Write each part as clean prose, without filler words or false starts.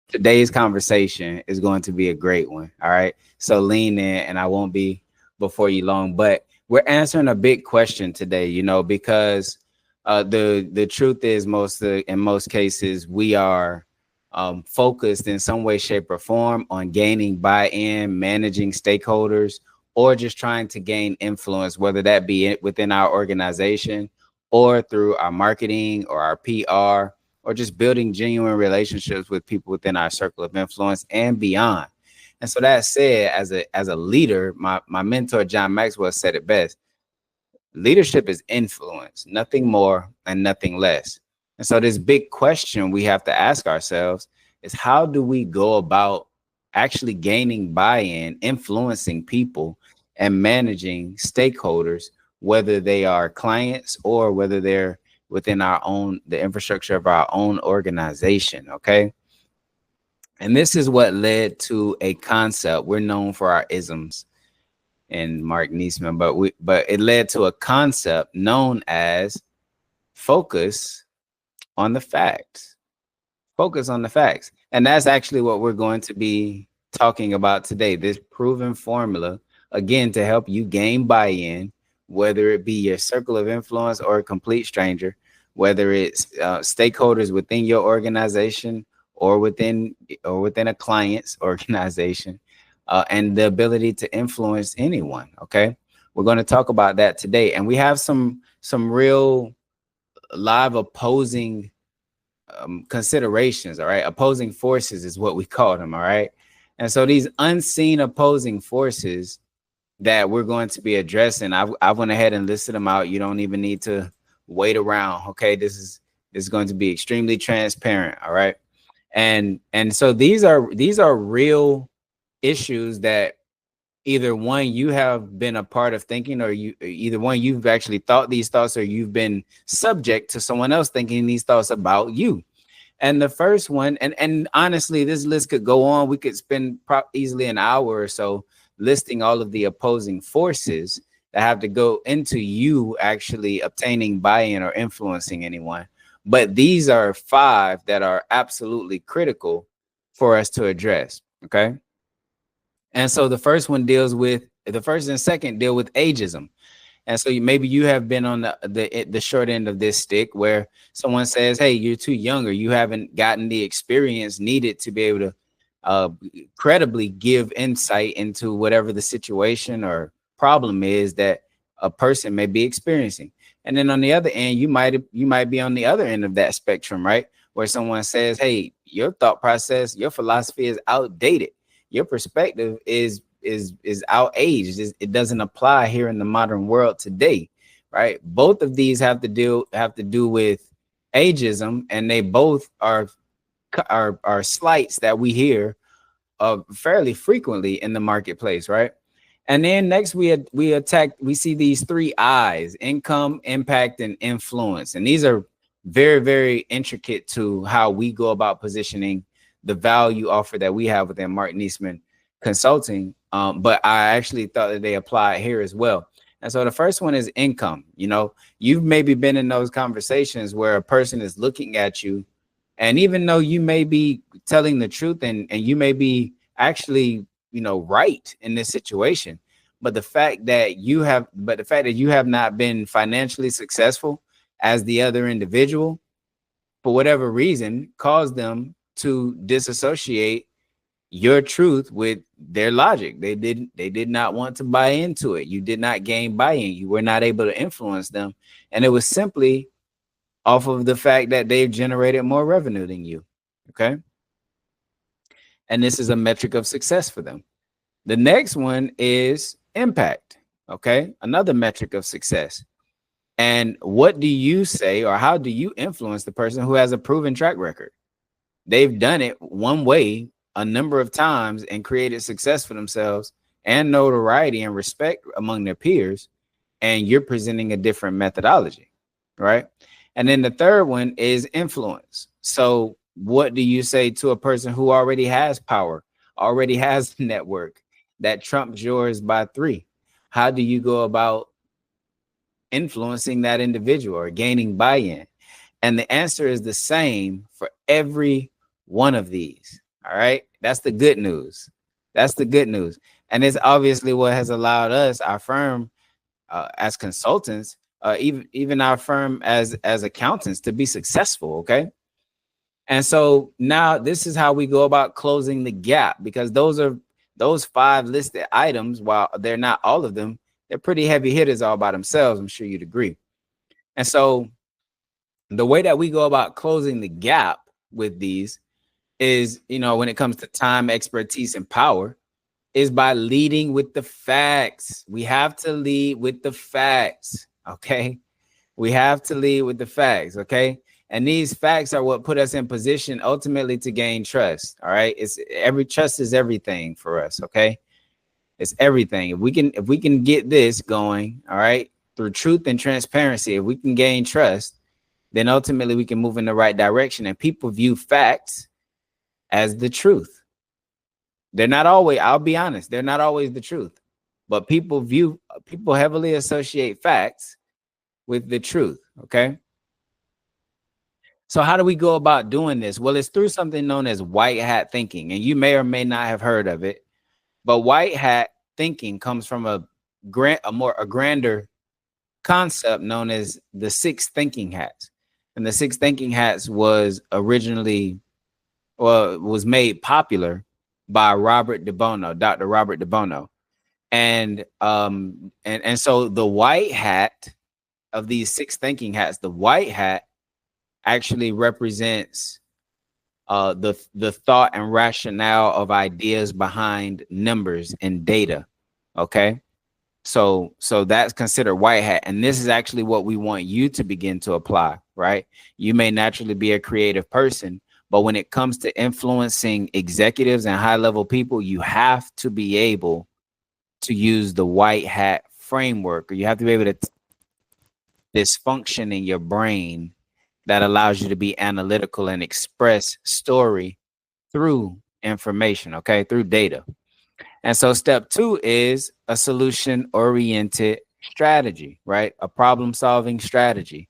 Today's conversation is going to be a great one. All right. So lean in, and I won't be before you long, but we're answering a big question today, because the truth is in most cases, we are focused in some way, shape, or form on gaining buy-in, managing stakeholders, or just trying to gain influence, whether that be within our organization or through our marketing or our PR, or just building genuine relationships with people within our circle of influence and beyond. And so that said, as a leader, my mentor, John Maxwell, said it best. Leadership is influence, nothing more and nothing less. And so this big question we have to ask ourselves is, how do we go about actually gaining buy-in, influencing people, and managing stakeholders, whether they are clients or whether they're within the infrastructure of our own organization, okay? And this is what led to a concept. We're known for our isms in Marq Neasman, but it led to a concept known as focus on the facts. Focus on the facts. And that's actually what we're going to be talking about today. This proven formula, again, to help you gain buy-in, whether it be your circle of influence or a complete stranger, whether it's stakeholders within your organization or within a client's organization, and the ability to influence anyone. Okay, we're going to talk about that today, and we have some real live opposing considerations. All right, opposing forces is what we call them. All right, and so these unseen opposing forces that we're going to be addressing, I went ahead and listed them out. You don't even need to wait around. Okay, this is going to be extremely transparent. All right, and so these are real issues that either one, you have been a part of thinking, or either one, you've actually thought these thoughts, or you've been subject to someone else thinking these thoughts about you. And the first one, and honestly, this list could go on. We could spend easily an hour or so listing all of the opposing forces that have to go into you actually obtaining buy-in or influencing anyone. But these are 5 that are absolutely critical for us to address. Okay. And so the first and second deal with ageism. And so maybe you have been on the short end of this stick, where someone says, hey, you're too young, or you haven't gotten the experience needed to be able to credibly give insight into whatever the situation or problem is that a person may be experiencing. And then on the other end, you might be on the other end of that spectrum, right? Where someone says, hey, your thought process, your philosophy is outdated. Your perspective is outaged. It doesn't apply here in the modern world today, right? Both of these have to do with ageism, and they both are slights that we hear fairly frequently in the marketplace, right? And then next we see these 3 I's: income, impact, and influence. And these are very, very intricate to how we go about positioning the value offer that we have within Marq Neasman Consulting. But I actually thought that they apply here as well. And so the first one is income. You've maybe been in those conversations where a person is looking at you, and even though you may be telling the truth and you may be actually, right in this situation, but the fact that you have not been financially successful as the other individual, for whatever reason, caused them to disassociate your truth with their logic. They did not want to buy into it. You did not gain buy-in. You were not able to influence them. And it was simply off of the fact that they've generated more revenue than you. Okay. And this is a metric of success for them. The next one is impact. Okay. Another metric of success. And what do you say, or how do you influence the person who has a proven track record? They've done it one way a number of times and created success for themselves and notoriety and respect among their peers. And you're presenting a different methodology, right? And then the third one is influence. So what do you say to a person who already has power, already has a network that trumps yours by 3? How do you go about influencing that individual or gaining buy-in? And the answer is the same for every one of these. All right. That's the good news. That's the good news. And it's obviously what has allowed us, our firm, as consultants, even our firm as accountants, to be successful. Okay. And so now this is how we go about closing the gap, because those 5 listed items, while they're not all of them, they're pretty heavy hitters all by themselves. I'm sure you'd agree. And so the way that we go about closing the gap with these is, when it comes to time, expertise, and power, is by leading with the facts. We have to lead with the facts. Okay. We have to lead with the facts. Okay. And these facts are what put us in position ultimately to gain trust. All right. Trust is everything for us. Okay. It's everything. If we can get this going, all right, through truth and transparency, if we can gain trust, then ultimately we can move in the right direction. And people view facts as the truth. They're not always, I'll be honest, they're not always the truth, but people heavily associate facts with the truth. Okay. So how do we go about doing this? Well, it's through something known as white hat thinking. And you may or may not have heard of it, but white hat thinking comes from a grander concept known as the 6 thinking hats. And the 6 thinking hats was made popular by Dr. Robert De Bono. And so the white hat of these 6 thinking hats, the white hat actually represents the thought and rationale of ideas behind numbers and data. Okay. So that's considered white hat. And this is actually what we want you to begin to apply, right? You may naturally be a creative person, but when it comes to influencing executives and high-level people, you have to be able to use the white hat framework, or you have to be able to this function in your brain that allows you to be analytical and express story through information, okay, through data. And so step 2 is a solution-oriented strategy, right? A problem-solving strategy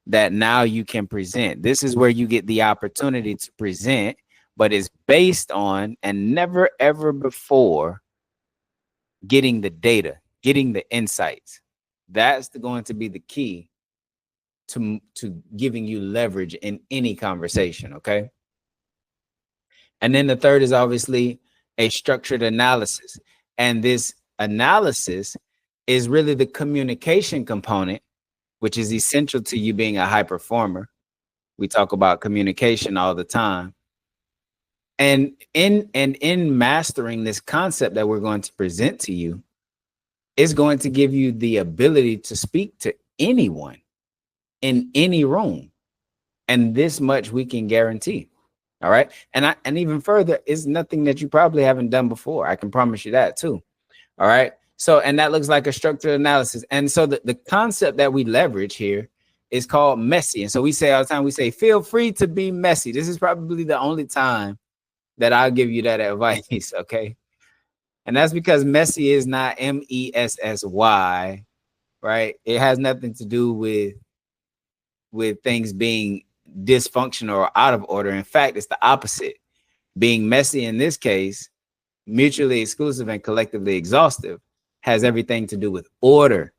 that now you can present. This is where you get the opportunity to present, but it's based on, and never ever before, getting the data, getting the insights. That's going to be the key to giving you leverage in any conversation, okay? And then the third is obviously a structured analysis. And this analysis is really the communication component, which is essential to you being a high performer. We talk about communication all the time. And in mastering this concept that we're going to present to you, is going to give you the ability to speak to anyone in any room. And this much we can guarantee. All right. And even further, it's nothing that you probably haven't done before. I can promise you that too. All right. So, and that looks like a structured analysis. And so the concept that we leverage here is called MECE. And so we say all the time, we say, feel free to be messy. This is probably the only time that I'll give you that advice. Okay. And that's because messy is not MESSY, right? It has nothing to do with things being dysfunctional or out of order. In fact, it's the opposite. Being messy in this case, mutually exclusive and collectively exhaustive, has everything to do with order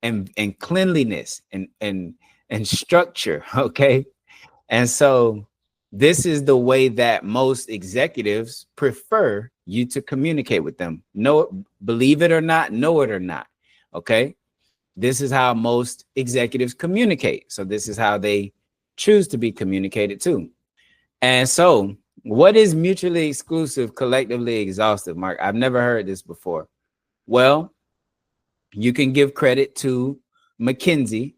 and cleanliness and structure. Okay. And so this is the way that most executives prefer you to communicate with them. Believe it or not, know it or not. Okay. This is how most executives communicate. So this is how they choose to be communicated to. And so what is mutually exclusive, collectively exhaustive, Mark? I've never heard this before. Well, you can give credit to McKinsey,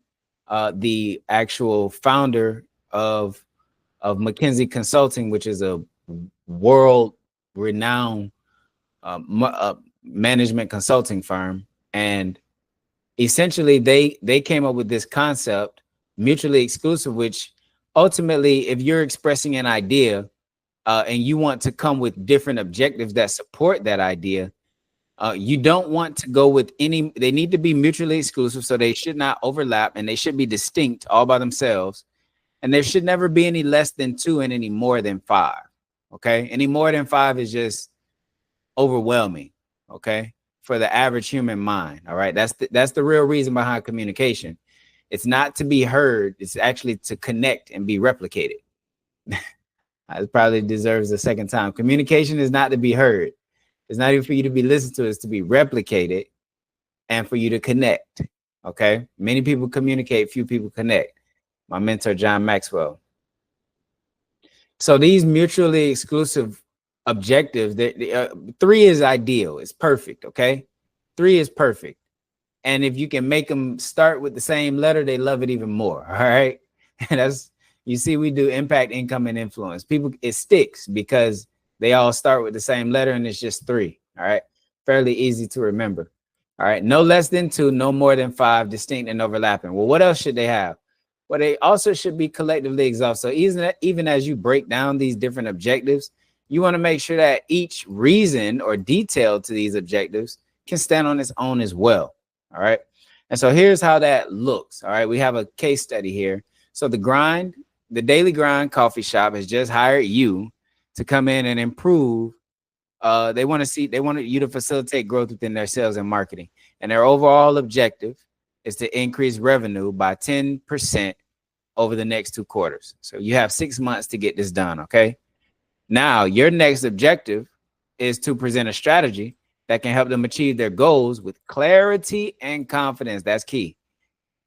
the actual founder of McKinsey Consulting, which is a world-renowned management consulting firm. And essentially, they came up with this concept, mutually exclusive, which ultimately, if you're expressing an idea and you want to come with different objectives that support that idea, you don't want to go with any, they need to be mutually exclusive. So they should not overlap and they should be distinct all by themselves. And there should never be any less than 2 and any more than 5. Okay. Any more than 5 is just overwhelming. Okay. For the average human mind. All right. That's the real reason behind communication. It's not to be heard. It's actually to connect and be replicated. It probably deserves a second time. Communication is not to be heard. It's not even for you to be listened to. It's to be replicated and for you to connect. Okay. Many people communicate. Few people connect. My mentor, John Maxwell. So these mutually exclusive objectives, 3 is ideal. It's perfect. Okay. 3 is perfect. And if you can make them start with the same letter, they love it even more. All right. And that's, you see, we do impact, income, and influence. People, it sticks because they all start with the same letter and it's just 3. All right. Fairly easy to remember. All right. No less than 2, no more than 5, distinct and overlapping. Well, what else should they have? Well, they also should be collectively exhaustive. So even as you break down these different objectives, you want to make sure that each reason or detail to these objectives can stand on its own as well. All right. And so here's how that looks. All right. We have a case study here. So the Daily Grind coffee shop has just hired you to come in and improve. They want you to facilitate growth within their sales and marketing. And their overall objective is to increase revenue by 10% over the next 2 quarters. So you have 6 months to get this done. Okay. Now your next objective is to present a strategy that can help them achieve their goals with clarity and confidence. That's key.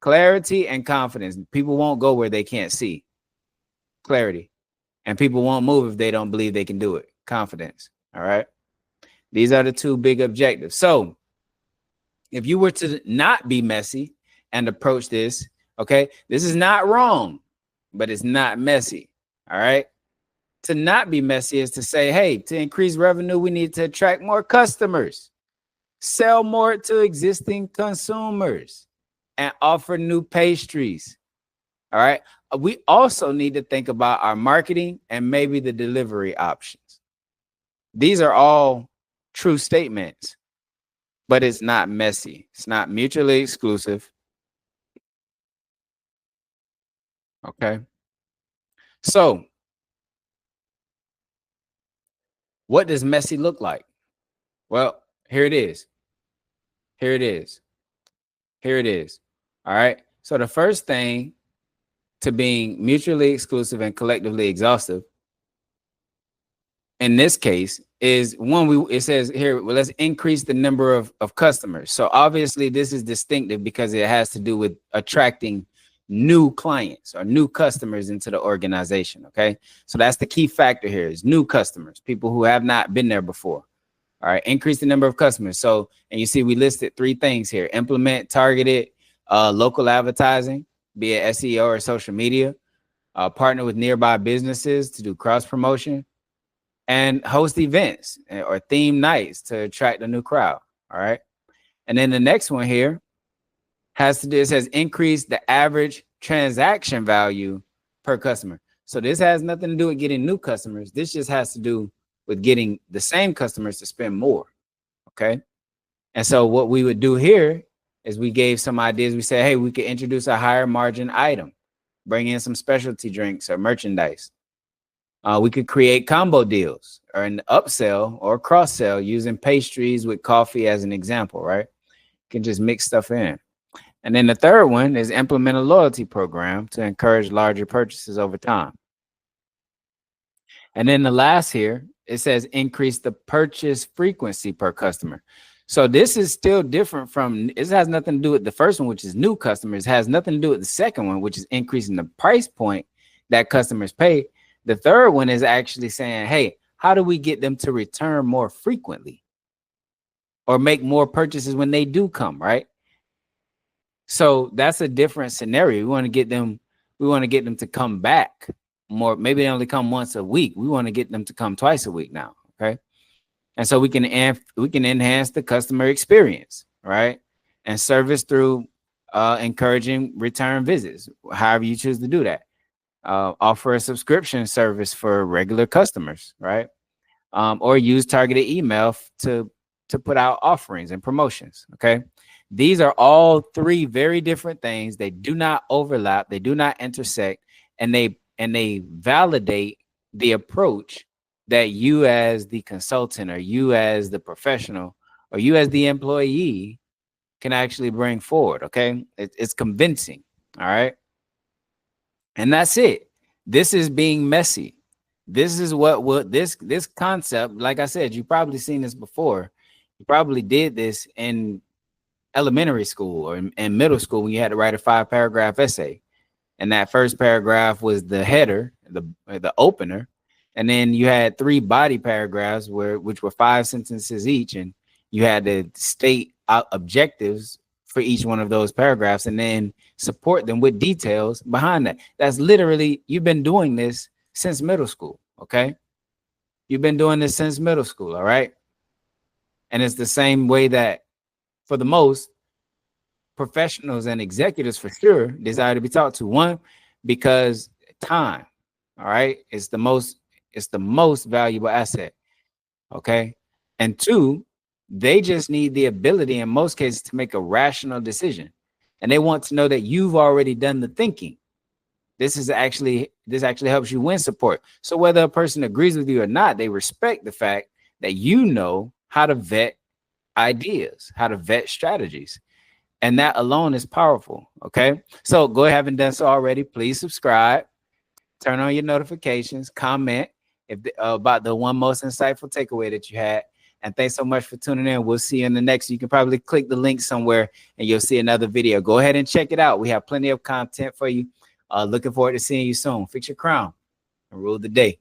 Clarity and confidence. People won't go where they can't see. Clarity. And people won't move if they don't believe they can do it. Confidence. All right. These are the 2 big objectives. So if you were to not be messy and approach this, okay, this is not wrong, but it's not messy. All right. To not be messy is to say, hey, to increase revenue, we need to attract more customers, sell more to existing consumers, and offer new pastries. All right. We also need to think about our marketing and maybe the delivery options. These are all true statements, but it's not messy. It's not mutually exclusive. Okay. So what does messy look like? Well, here it is. Here it is. Here it is. All right. So the first thing to being mutually exclusive and collectively exhaustive in this case is it says here, well, let's increase the number of customers. So obviously this is distinctive because it has to do with attracting new clients or new customers into the organization. Okay. So that's the key factor here is new customers, people who have not been there before. All right. Increase the number of customers. So, and you see, we listed 3 things here: implement targeted local advertising, be it SEO or social media, partner with nearby businesses to do cross promotion, and host events or theme nights to attract a new crowd. All right. And then the next one here has to do, it says increase the average transaction value per customer. So this has nothing to do with getting new customers. This just has to do with getting the same customers to spend more. Okay. And so what we would do here is we gave some ideas. We said, hey, we could introduce a higher margin item, bring in some specialty drinks or merchandise. We could create combo deals or an upsell or cross sell using pastries with coffee as an example, right? You can just mix stuff in. And then the third one is implement a loyalty program to encourage larger purchases over time. And then the last here, it says increase the purchase frequency per customer. So this is still different from, it has nothing to do with the first one, which is new customers. It has nothing to do with the second one, which is increasing the price point that customers pay. The third one is actually saying, hey, how do we get them to return more frequently or make more purchases when they do come, right? So that's a different scenario. We want to get them to come back more. Maybe they only come once a week. We want to get them to come twice a week now. Okay. And so we can enhance the customer experience, right? And service through encouraging return visits, however you choose to do that. Offer a subscription service for regular customers, right? Or use targeted email to put out offerings and promotions. Okay. These are all 3 very different things. They do not overlap. They do not intersect. and they validate the approach that you as the consultant, or you as the professional, or you as the employee can actually bring forward. Okay, it's convincing. All right, and that's it. This is being messy. This is what this concept, like I said, you probably seen this before. You probably did this in elementary school or in middle school when you had to write a 5-paragraph essay. And that first paragraph was the header, the opener, and then you had 3 body paragraphs which were 5 sentences each, and you had to state objectives for each one of those paragraphs and then support them with details behind that. That's literally, you've been doing this since middle school. Okay, you've been doing this since middle school. All right, and it's the same way that for the most professionals and executives for sure desire to be talked to. One, because time, all right, it's the most valuable asset. Okay, and 2, they just need the ability in most cases to make a rational decision, and they want to know that you've already done the thinking. This actually helps you win support. So whether a person agrees with you or not, they respect the fact that you know how to vet ideas, how to vet strategies. And that alone is powerful. Okay, so go ahead, haven't done so already, please subscribe, turn on your notifications, comment about the one most insightful takeaway that you had. And thanks so much for tuning in. We'll see you in the next. You can probably click the link somewhere and you'll see another video. Go ahead and check it out. We have plenty of content for you. Looking forward to seeing you soon. Fix your crown and rule the day.